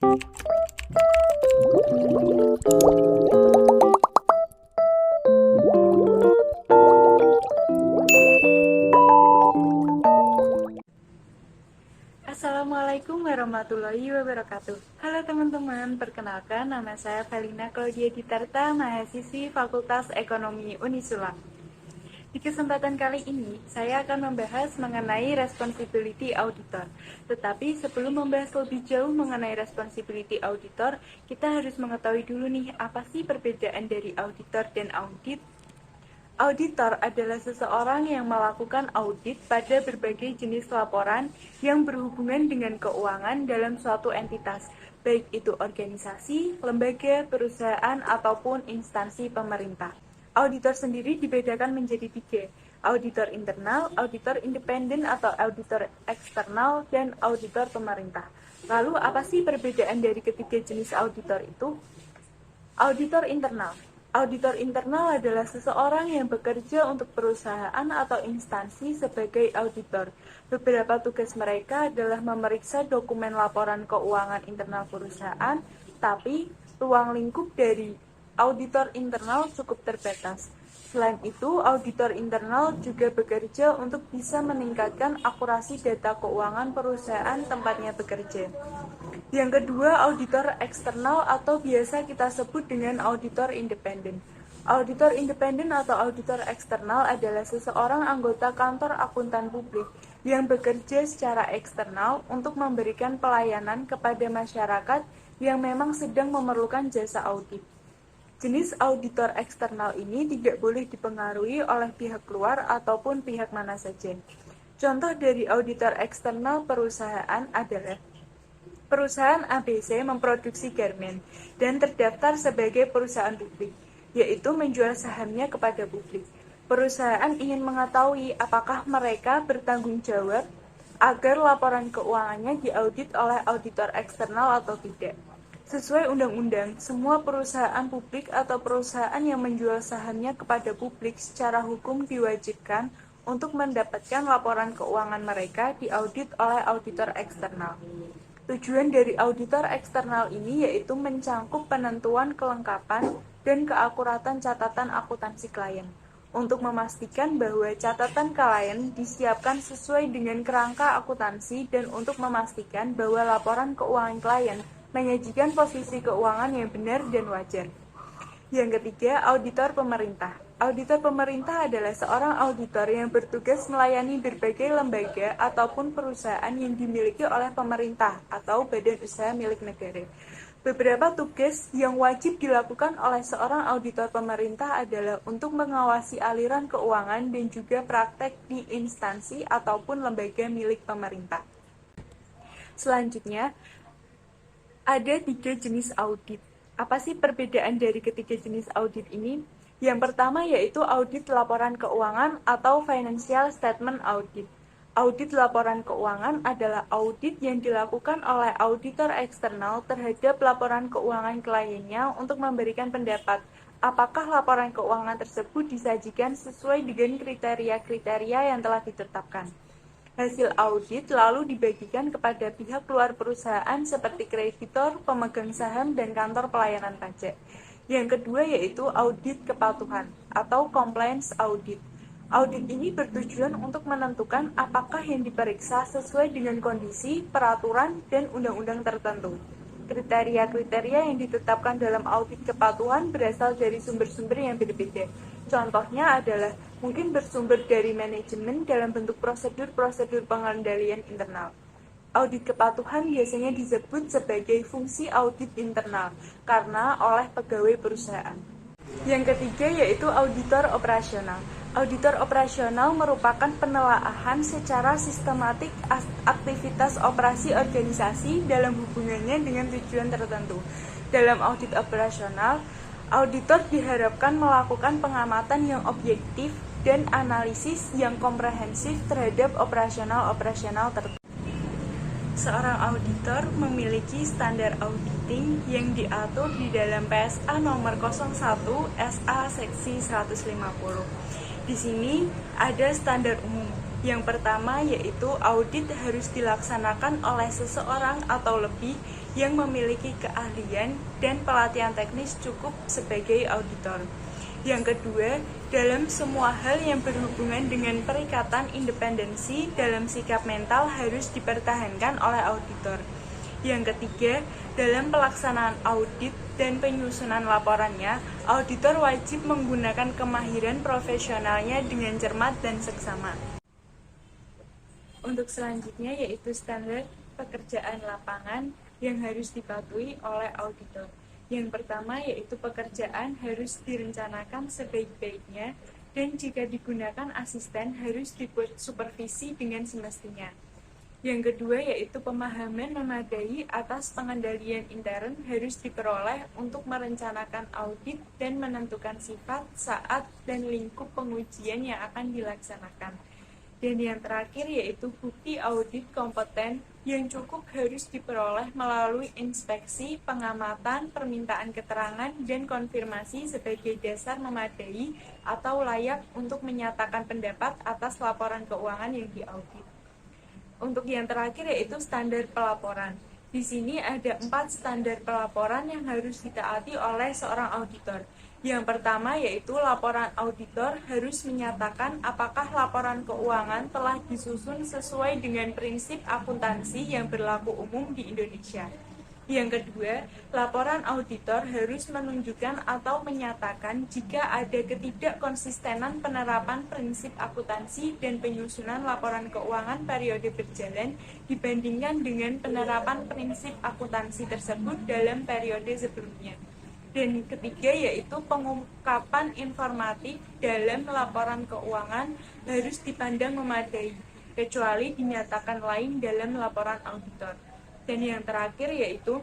Assalamualaikum warahmatullahi wabarakatuh. Halo teman-teman, perkenalkan nama saya Valina Claudia Ditarta, mahasiswi Fakultas Ekonomi Unisula. Di kesempatan kali ini, saya akan membahas mengenai responsibility auditor. Tetapi sebelum membahas lebih jauh mengenai responsibility auditor, kita harus mengetahui dulu nih, apa sih perbedaan dari auditor dan audit? Auditor adalah seseorang yang melakukan audit pada berbagai jenis laporan yang berhubungan dengan keuangan dalam suatu entitas, baik itu organisasi, lembaga, perusahaan, ataupun instansi pemerintah. Auditor sendiri dibedakan menjadi 3, auditor internal, auditor independen atau auditor eksternal, dan auditor pemerintah. Lalu apa sih perbedaan dari ketiga jenis auditor itu? Auditor internal. Auditor internal adalah seseorang yang bekerja untuk perusahaan atau instansi sebagai auditor. Beberapa tugas mereka adalah memeriksa dokumen laporan keuangan internal perusahaan, tapi ruang lingkup dari auditor internal cukup terbatas. Selain itu, auditor internal juga bekerja untuk bisa meningkatkan akurasi data keuangan perusahaan tempatnya bekerja. Yang kedua, auditor eksternal atau biasa kita sebut dengan auditor independen. Auditor independen atau auditor eksternal adalah seseorang anggota kantor akuntan publik yang bekerja secara eksternal untuk memberikan pelayanan kepada masyarakat yang memang sedang memerlukan jasa audit. Jenis auditor eksternal ini tidak boleh dipengaruhi oleh pihak luar ataupun pihak mana saja. Contoh dari auditor eksternal perusahaan adalah perusahaan ABC memproduksi garmen dan terdaftar sebagai perusahaan publik, yaitu menjual sahamnya kepada publik. Perusahaan ingin mengetahui apakah mereka bertanggung jawab agar laporan keuangannya diaudit oleh auditor eksternal atau tidak. Sesuai undang-undang, semua perusahaan publik atau perusahaan yang menjual sahamnya kepada publik secara hukum diwajibkan untuk mendapatkan laporan keuangan mereka diaudit oleh auditor eksternal. Tujuan dari auditor eksternal ini yaitu mencangkup penentuan kelengkapan dan keakuratan catatan akuntansi klien untuk memastikan bahwa catatan klien disiapkan sesuai dengan kerangka akuntansi dan untuk memastikan bahwa laporan keuangan klien menyajikan posisi keuangan yang benar dan wajar. Yang ketiga, auditor pemerintah. Auditor pemerintah adalah seorang auditor yang bertugas melayani berbagai lembaga ataupun perusahaan yang dimiliki oleh pemerintah atau badan usaha milik negara. Beberapa tugas yang wajib dilakukan oleh seorang auditor pemerintah adalah untuk mengawasi aliran keuangan dan juga praktek di instansi ataupun lembaga milik pemerintah. Selanjutnya, ada 3 jenis audit. Apa sih perbedaan dari ketiga jenis audit ini? Yang pertama yaitu audit laporan keuangan atau financial statement audit. Audit laporan keuangan adalah audit yang dilakukan oleh auditor eksternal terhadap laporan keuangan kliennya untuk memberikan pendapat apakah laporan keuangan tersebut disajikan sesuai dengan kriteria-kriteria yang telah ditetapkan. Hasil audit lalu dibagikan kepada pihak luar perusahaan seperti kreditor, pemegang saham, dan kantor pelayanan pajak. Yang kedua yaitu audit kepatuhan atau compliance audit. Audit ini bertujuan untuk menentukan apakah yang diperiksa sesuai dengan kondisi, peraturan, dan undang-undang tertentu. Kriteria-kriteria yang ditetapkan dalam audit kepatuhan berasal dari sumber-sumber yang berbeda. Contohnya adalah mungkin bersumber dari manajemen dalam bentuk prosedur-prosedur pengendalian internal. Audit kepatuhan biasanya disebut sebagai fungsi audit internal karena oleh pegawai perusahaan. Yang ketiga yaitu auditor operasional. Auditor operasional merupakan penelaahan secara sistematik aktivitas operasi organisasi dalam hubungannya dengan tujuan tertentu. Dalam audit operasional, auditor diharapkan melakukan pengamatan yang objektif dan analisis yang komprehensif terhadap operasional tertentu. Seorang auditor memiliki standar auditing yang diatur di dalam PSA nomor 01 SA seksi 150. Di sini ada standar umum, Yang pertama yaitu audit harus dilaksanakan oleh seseorang atau lebih yang memiliki keahlian dan pelatihan teknis cukup sebagai auditor. Yang kedua, dalam semua hal yang berhubungan dengan perikatan independensi dalam sikap mental harus dipertahankan oleh auditor. Yang ketiga, dalam pelaksanaan audit dan penyusunan laporannya, auditor wajib menggunakan kemahiran profesionalnya dengan cermat dan seksama. Untuk selanjutnya yaitu standar pekerjaan lapangan yang harus dipatuhi oleh auditor. Yang pertama yaitu pekerjaan harus direncanakan sebaik-baiknya dan jika digunakan asisten harus dibuat supervisi dengan semestinya. Yang kedua yaitu pemahaman memadai atas pengendalian intern harus diperoleh untuk merencanakan audit dan menentukan sifat, saat, dan lingkup pengujian yang akan dilaksanakan. Dan yang terakhir yaitu bukti audit kompeten yang cukup harus diperoleh melalui inspeksi, pengamatan, permintaan keterangan, dan konfirmasi sebagai dasar memadai atau layak untuk menyatakan pendapat atas laporan keuangan yang diaudit. Untuk yang terakhir yaitu standar pelaporan. Di sini ada 4 standar pelaporan yang harus ditaati oleh seorang auditor. Yang pertama yaitu laporan auditor harus menyatakan apakah laporan keuangan telah disusun sesuai dengan prinsip akuntansi yang berlaku umum di Indonesia. Yang kedua, laporan auditor harus menunjukkan atau menyatakan jika ada ketidakkonsistenan penerapan prinsip akuntansi dan penyusunan laporan keuangan periode berjalan dibandingkan dengan penerapan prinsip akuntansi tersebut dalam periode sebelumnya. Dan ketiga yaitu pengungkapan informatif dalam laporan keuangan harus dipandang memadai, kecuali dinyatakan lain dalam laporan auditor. Dan yang terakhir yaitu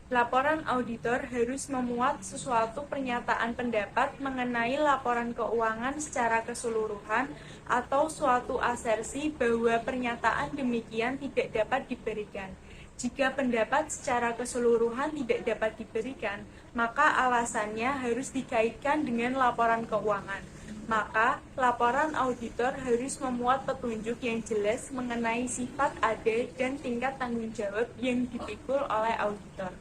laporan auditor harus memuat sesuatu pernyataan pendapat mengenai laporan keuangan secara keseluruhan atau suatu asersi bahwa pernyataan demikian tidak dapat diberikan. Jika pendapat secara keseluruhan tidak dapat diberikan, maka alasannya harus dikaitkan dengan laporan keuangan. Maka, laporan auditor harus memuat petunjuk yang jelas mengenai sifat ada dan tingkat tanggung jawab yang dipikul oleh auditor.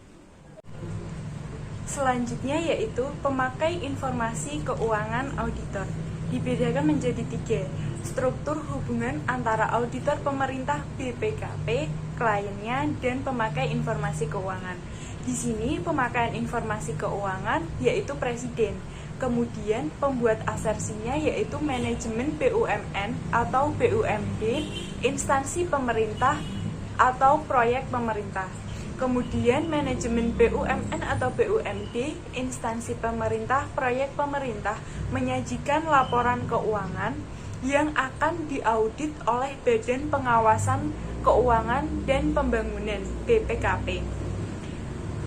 Selanjutnya yaitu pemakai informasi keuangan auditor. Dibedakan menjadi 3, struktur hubungan antara auditor pemerintah BPKP, kliennya, dan pemakai informasi keuangan. Di sini pemakaian informasi keuangan yaitu presiden. Kemudian pembuat asersinya yaitu manajemen BUMN atau BUMD, instansi pemerintah atau proyek pemerintah. Kemudian manajemen BUMN atau BUMD, instansi pemerintah, proyek pemerintah menyajikan laporan keuangan yang akan diaudit oleh Badan Pengawasan Keuangan dan Pembangunan (BPKP).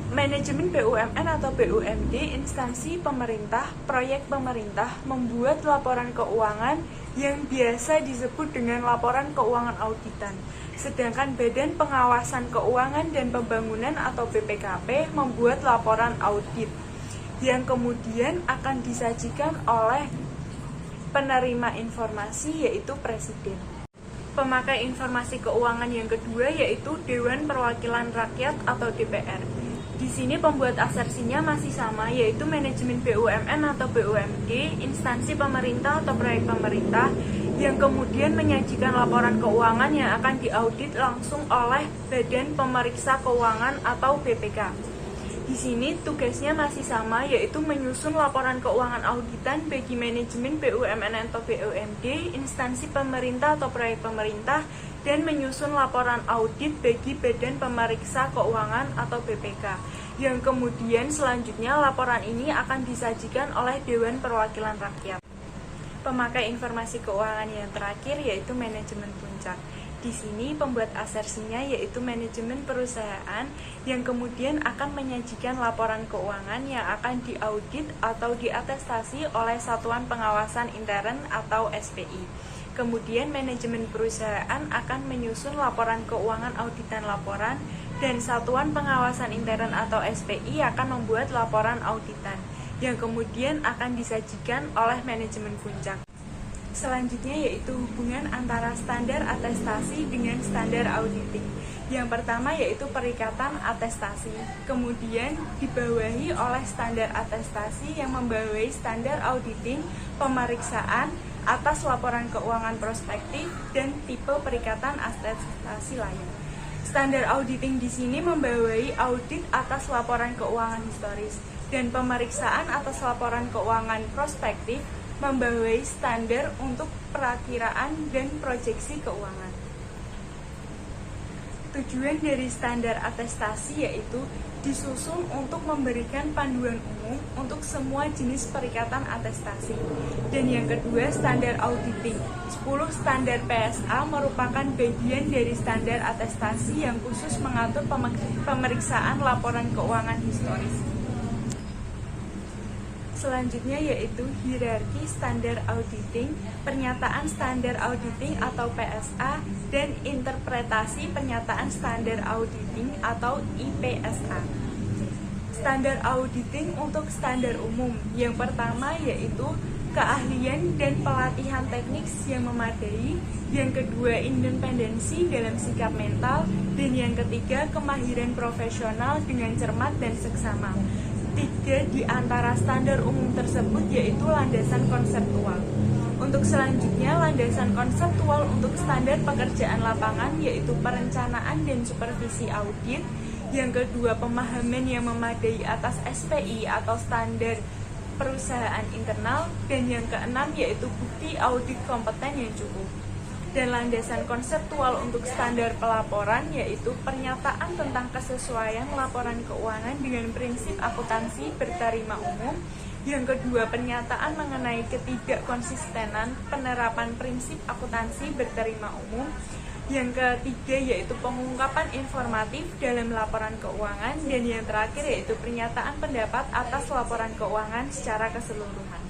Manajemen BUMN atau BUMD, instansi pemerintah, proyek pemerintah membuat laporan keuangan yang biasa disebut dengan laporan keuangan auditan. Sedangkan Badan Pengawasan Keuangan dan Pembangunan atau BPKP membuat laporan audit yang kemudian akan disajikan oleh penerima informasi yaitu presiden. Pemakai informasi keuangan yang kedua yaitu Dewan Perwakilan Rakyat atau DPR. Di sini pembuat asersinya masih sama yaitu manajemen BUMN atau BUMD, instansi pemerintah atau proyek pemerintah yang kemudian menyajikan laporan keuangan yang akan diaudit langsung oleh Badan Pemeriksa Keuangan atau BPK. Di sini tugasnya masih sama yaitu menyusun laporan keuangan auditan bagi manajemen BUMN atau BUMD, instansi pemerintah atau proyek pemerintah, dan menyusun laporan audit bagi Badan Pemeriksa Keuangan atau BPK. Yang kemudian selanjutnya laporan ini akan disajikan oleh Dewan Perwakilan Rakyat. Pemakai informasi keuangan yang terakhir yaitu manajemen puncak. Di sini pembuat asersinya yaitu manajemen perusahaan yang kemudian akan menyajikan laporan keuangan yang akan diaudit atau diatestasi oleh Satuan Pengawasan Intern atau SPI. Kemudian manajemen perusahaan akan menyusun laporan keuangan auditan laporan dan Satuan Pengawasan Intern atau SPI akan membuat laporan auditan yang kemudian akan disajikan oleh manajemen puncak. Selanjutnya yaitu hubungan antara standar atestasi dengan standar auditing. Yang pertama yaitu perikatan atestasi, kemudian dibawahi oleh standar atestasi yang membawahi standar auditing, pemeriksaan atas laporan keuangan prospektif, dan tipe perikatan atestasi lain. Standar auditing di sini membawahi audit atas laporan keuangan historis, dan pemeriksaan atas laporan keuangan prospektif membawahi standar untuk perakiraan dan proyeksi keuangan. Tujuan dari standar atestasi yaitu disusun untuk memberikan panduan umum untuk semua jenis perikatan atestasi. Dan yang kedua, standar auditing. 10 standar PSA merupakan bagian dari standar atestasi yang khusus mengatur pemeriksaan laporan keuangan historis. Selanjutnya yaitu hierarki standar auditing, pernyataan standar auditing atau PSA, dan interpretasi pernyataan standar auditing atau IPSA. Standar auditing untuk standar umum. Yang pertama yaitu keahlian dan pelatihan teknik yang memadai, yang kedua independensi dalam sikap mental, dan yang ketiga kemahiran profesional dengan cermat dan seksama. 3 di antara standar umum tersebut yaitu landasan konseptual. Untuk selanjutnya, landasan konseptual untuk standar pekerjaan lapangan yaitu perencanaan dan supervisi audit. Yang kedua, pemahaman yang memadai atas SPI atau standar perusahaan internal. Dan yang keenam yaitu bukti audit kompeten yang cukup. Dan landasan konseptual untuk standar pelaporan yaitu pernyataan tentang kesesuaian laporan keuangan dengan prinsip akuntansi bertarima umum. Yang kedua, pernyataan mengenai ketidakkonsistenan penerapan prinsip akuntansi bertarima umum. Yang ketiga yaitu pengungkapan informatif dalam laporan keuangan. Dan yang terakhir yaitu pernyataan pendapat atas laporan keuangan secara keseluruhan.